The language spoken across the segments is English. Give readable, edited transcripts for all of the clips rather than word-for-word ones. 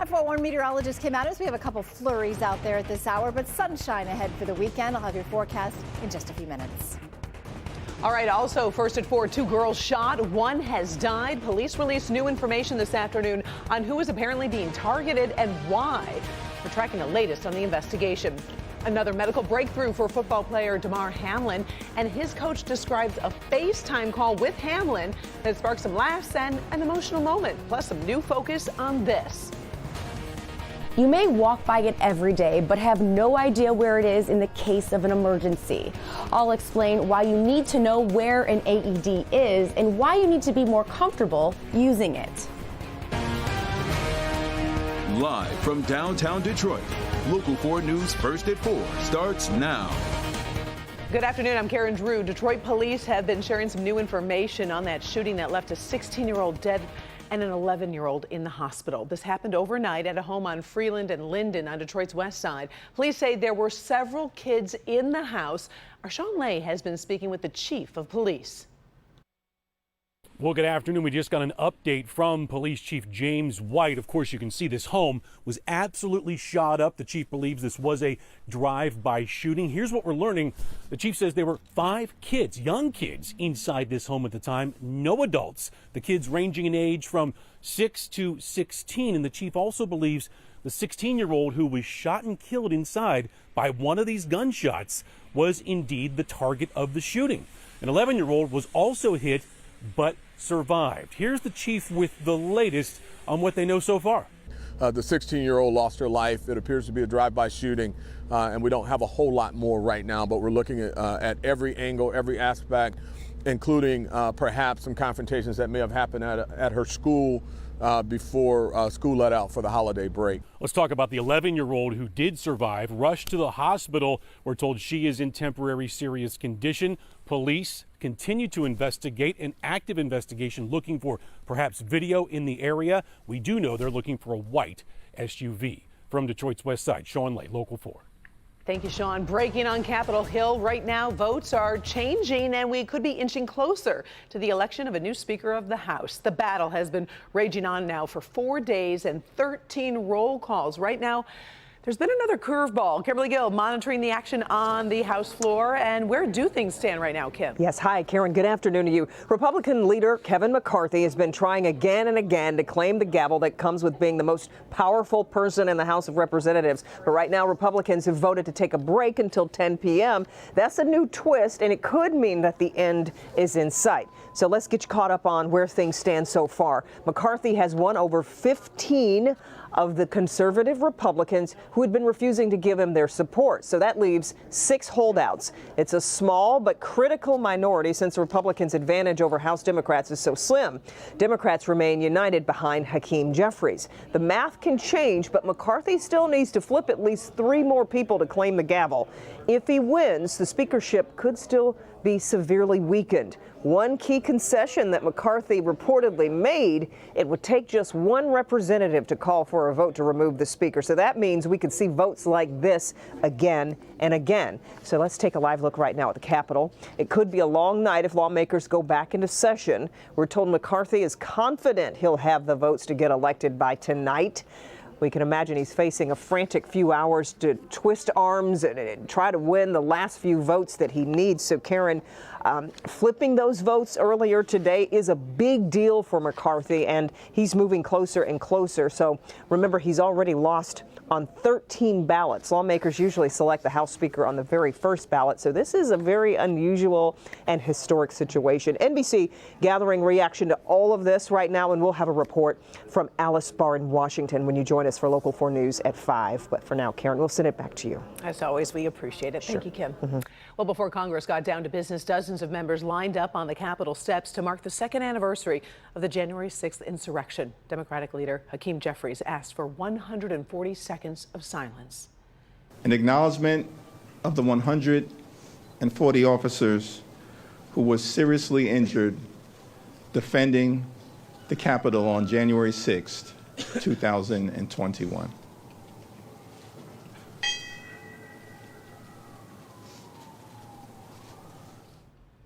441 meteorologist Kim Adams. We have a couple flurries out there at this hour, but sunshine ahead for the weekend. I'll have your forecast in just a few minutes. All right, also first at 4, 2 girls shot, one has died. Police released new information this afternoon on who is apparently being targeted and why. We're tracking the latest on the investigation. Another medical breakthrough for football player Damar Hamlin, and his coach described a FaceTime call with Hamlin that sparked some laughs and an emotional moment, plus some new focus on this. You may walk by it every day, but have no idea where it is in the case of an emergency. I'll explain why you need to know where an AED is and why you need to be more comfortable using it. Live from downtown Detroit, Local 4 News First at 4 starts now. Good afternoon, I'm Karen Drew. Detroit police have been sharing some new information on that shooting that left a 16-year-old dead and an 11-year-old in the hospital. This happened overnight at a home on Freeland and Linden on Detroit's west side. Police say there were several kids in the house. Our Sean Lay has been speaking with the chief of police. Well, good afternoon. We just got an update from Police Chief James White. Of course, you can see this home was absolutely shot up. The chief believes this was a drive-by shooting. Here's what we're learning. The chief says there were 5 kids, young kids, inside this home at the time. No adults. The kids ranging in age from 6 to 16. And the chief also believes the 16-year-old who was shot and killed inside by one of these gunshots was indeed the target of the shooting. An 11-year-old was also hit but survived. Here's the chief with the latest on what they know so far. The 16-year-old lost her life. It appears to be a drive-by shooting, and we don't have a whole lot more right now, but we're looking at every angle, every aspect, including perhaps some confrontations that may have happened at her school before school let out for the holiday break. Let's talk about the 11-year-old who did survive, rushed to the hospital. We're told she is in temporary serious condition. Police continue to investigate, an active investigation looking for perhaps video in the area. We do know they're looking for a white SUV. From Detroit's west side, Sean Lay, Local 4. Thank you, Sean. Breaking on Capitol Hill right now, votes are changing and we could be inching closer to the election of a new Speaker of the House. The battle has been raging on now for 4 days and 13 roll calls. Right now, there's been another curveball. Kimberly Gill monitoring the action on the House floor. And where do things stand right now, Kim? Yes. Hi, Karen. Good afternoon to you. Republican leader Kevin McCarthy has been trying again and again to claim the gavel that comes with being the most powerful person in the House of Representatives. But right now, Republicans have voted to take a break until 10 p.m. That's a new twist, and it could mean that the end is in sight. So let's get you caught up on where things stand so far. McCarthy has won over 15 of the conservative Republicans who had been refusing to give him their support. So that leaves 6 holdouts. It's a small but critical minority since the Republicans' advantage over House Democrats is so slim. Democrats remain united behind Hakeem Jeffries. The math can change, but McCarthy still needs to flip at least 3 more people to claim the gavel. If he wins, the speakership could still be severely weakened. One key concession that McCarthy reportedly made, it would take just 1 representative to call for a vote to remove the speaker. So that means we could see votes like this again and again. So let's take a live look right now at the Capitol. It could be a long night if lawmakers go back into session. We're told McCarthy is confident he'll have the votes to get elected by tonight. We can imagine he's facing a frantic few hours to twist arms and try to win the last few votes that he needs. So, Karen, flipping those votes earlier today is a big deal for McCarthy, and he's moving closer and closer. So, remember, he's already lost on 13 ballots. Lawmakers usually select the House Speaker on the very first ballot. So this is a very unusual and historic situation. NBC gathering reaction to all of this right now, and we'll have a report from Alice Barr in Washington when you join us for Local 4 News at 5. But for now, Karen, we'll send it back to you. As always, we appreciate it. Thank you, Kim. Well, before Congress got down to business, dozens of members lined up on the Capitol steps to mark the 2nd anniversary of the January 6th insurrection. Democratic leader Hakeem Jeffries asked for 140 seconds of silence. An acknowledgement of the 140 officers who were seriously injured defending the Capitol on January 6th, 2021.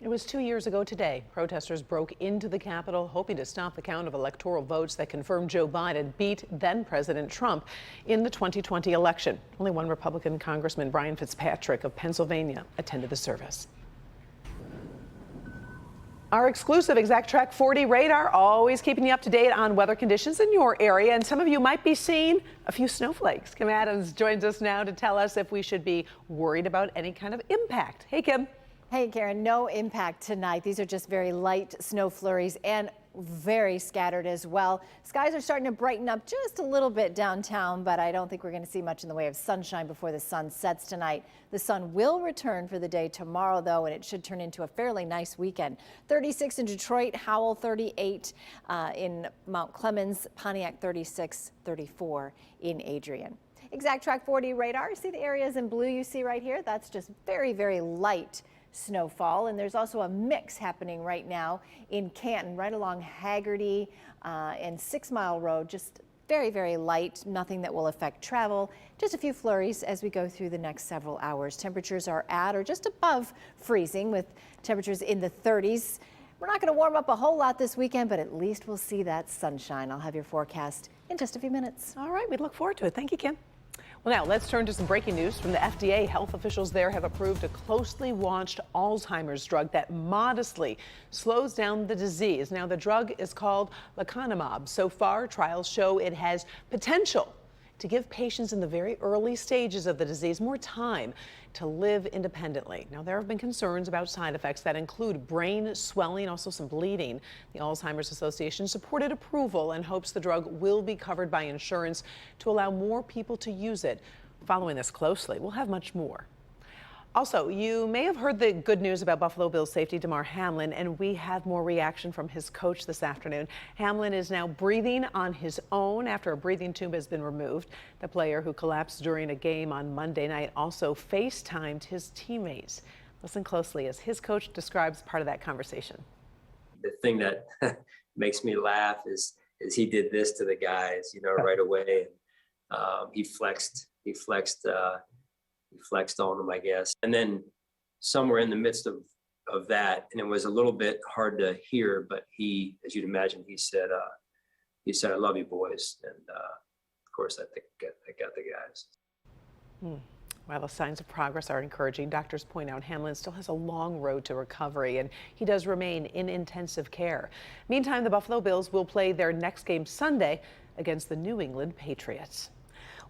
It was was 2 years ago today. Protesters broke into the Capitol hoping to stop the count of electoral votes that confirmed Joe Biden beat then-President Trump in the 2020 election. Only one Republican Congressman, Brian Fitzpatrick of Pennsylvania, attended the service. Our exclusive Exact Track 40 radar, always keeping you up to date on weather conditions in your area. And some of you might be seeing a few snowflakes. Kim Adams joins us now to tell us if we should be worried about any kind of impact. Hey, Kim. Hey, Karen, no impact tonight. These are just very light snow flurries and very scattered as well. Skies are starting to brighten up just a little bit downtown, but I don't think we're going to see much in the way of sunshine before the sun sets tonight. The sun will return for the day tomorrow, though, and it should turn into a fairly nice weekend. 36 in Detroit, Howell 38 in Mount Clemens, Pontiac 36, 34 in Adrian. Exact Track 40 radar. See the areas in blue you see right here? That's just very, very light snowfall, and there's also a mix happening right now in Canton, right along Haggerty and 6 Mile Road. Just very, very light, nothing that will affect travel. Just a few flurries as we go through the next several hours. Temperatures are at or just above freezing, with temperatures in the 30s. We're not going to warm up a whole lot this weekend, but at least we'll see that sunshine. I'll have your forecast in just a few minutes. All right, we look forward to it. Thank you, Kim. Well, now let's turn to some breaking news from the FDA. Health officials there have approved a closely watched Alzheimer's drug that modestly slows down the disease. Now, the drug is called lecanemab. So far, trials show it has potential to give patients in the very early stages of the disease more time to live independently. Now, there have been concerns about side effects that include brain swelling, also some bleeding. The Alzheimer's Association supported approval and hopes the drug will be covered by insurance to allow more people to use it. Following this closely, we'll have much more. Also, you may have heard the good news about Buffalo Bills safety Damar Hamlin, and we have more reaction from his coach this afternoon. Hamlin is now breathing on his own after a breathing tube has been removed. The player who collapsed during a game on Monday night also FaceTimed his teammates. Listen closely as his coach describes part of that conversation. The thing that makes me laugh is he did this to the guys, right away. He flexed on them, I guess. And then somewhere in the midst of that, and it was a little bit hard to hear, but he, as you'd imagine, he said, I love you, boys. And of course, I think I got the guys. While the signs of progress are encouraging, doctors point out Hamlin still has a long road to recovery, and he does remain in intensive care. Meantime, the Buffalo Bills will play their next game Sunday against the New England Patriots.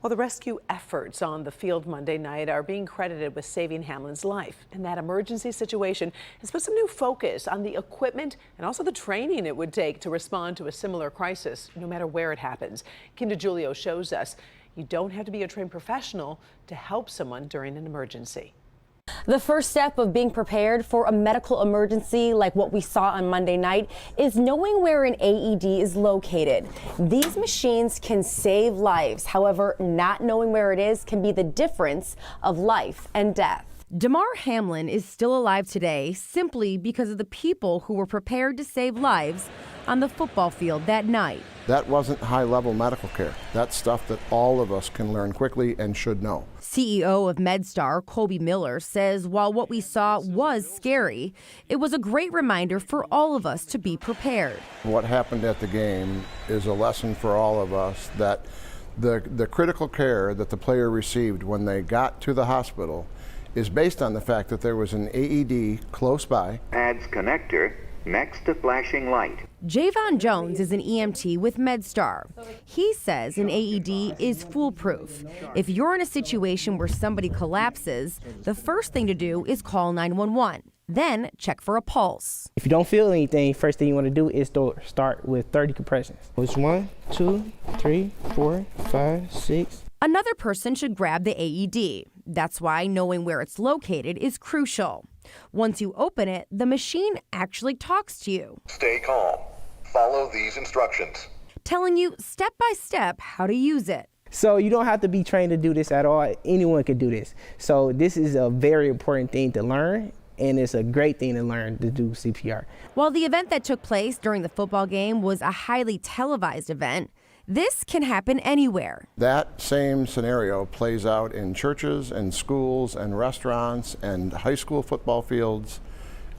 Well, the rescue efforts on the field Monday night are being credited with saving Hamlin's life. And that emergency situation has put some new focus on the equipment and also the training it would take to respond to a similar crisis, no matter where it happens. Kim DeGiulio shows us you don't have to be a trained professional to help someone during an emergency. The first step of being prepared for a medical emergency like what we saw on Monday night is knowing where an AED is located. These machines can save lives. However, not knowing where it is can be the difference of life and death. Damar Hamlin is still alive today simply because of the people who were prepared to save lives on the football field that night. That wasn't high-level medical care. That's stuff that all of us can learn quickly and should know. CEO of MedStar, Colby Miller, says while what we saw was scary, it was a great reminder for all of us to be prepared. What happened at the game is a lesson for all of us that the critical care that the player received when they got to the hospital is based on the fact that there was an AED close by. Adds connector next to flashing light. Javon Jones is an EMT with MedStar. He says an AED is foolproof. If you're in a situation where somebody collapses, the first thing to do is call 911. Then check for a pulse. If you don't feel anything, first thing you want to do is start with 30 compressions. It's 1, 2, 3, 4, 5, 6. Another person should grab the AED. That's why knowing where it's located is crucial. Once you open it, the machine actually talks to you. Stay calm. Follow these instructions. Telling you step by step how to use it. So you don't have to be trained to do this at all. Anyone can do this. So this is a very important thing to learn, and it's a great thing to learn to do CPR. While the event that took place during the football game was a highly televised event, this can happen anywhere. That same scenario plays out in churches and schools and restaurants and high school football fields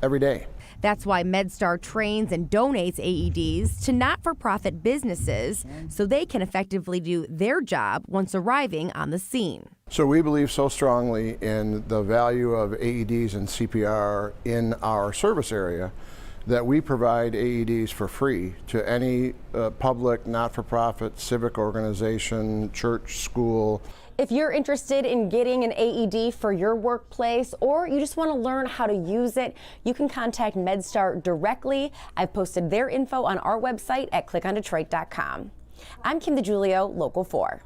every day. That's why MedStar trains and donates AEDs to not-for-profit businesses so they can effectively do their job once arriving on the scene. So we believe so strongly in the value of AEDs and CPR in our service area that we provide AEDs for free to any public, not-for-profit, civic organization, church, school. If you're interested in getting an AED for your workplace, or you just want to learn how to use it, you can contact MedStar directly. I've posted their info on our website at clickondetroit.com. I'm Kim DeGiulio, Local 4.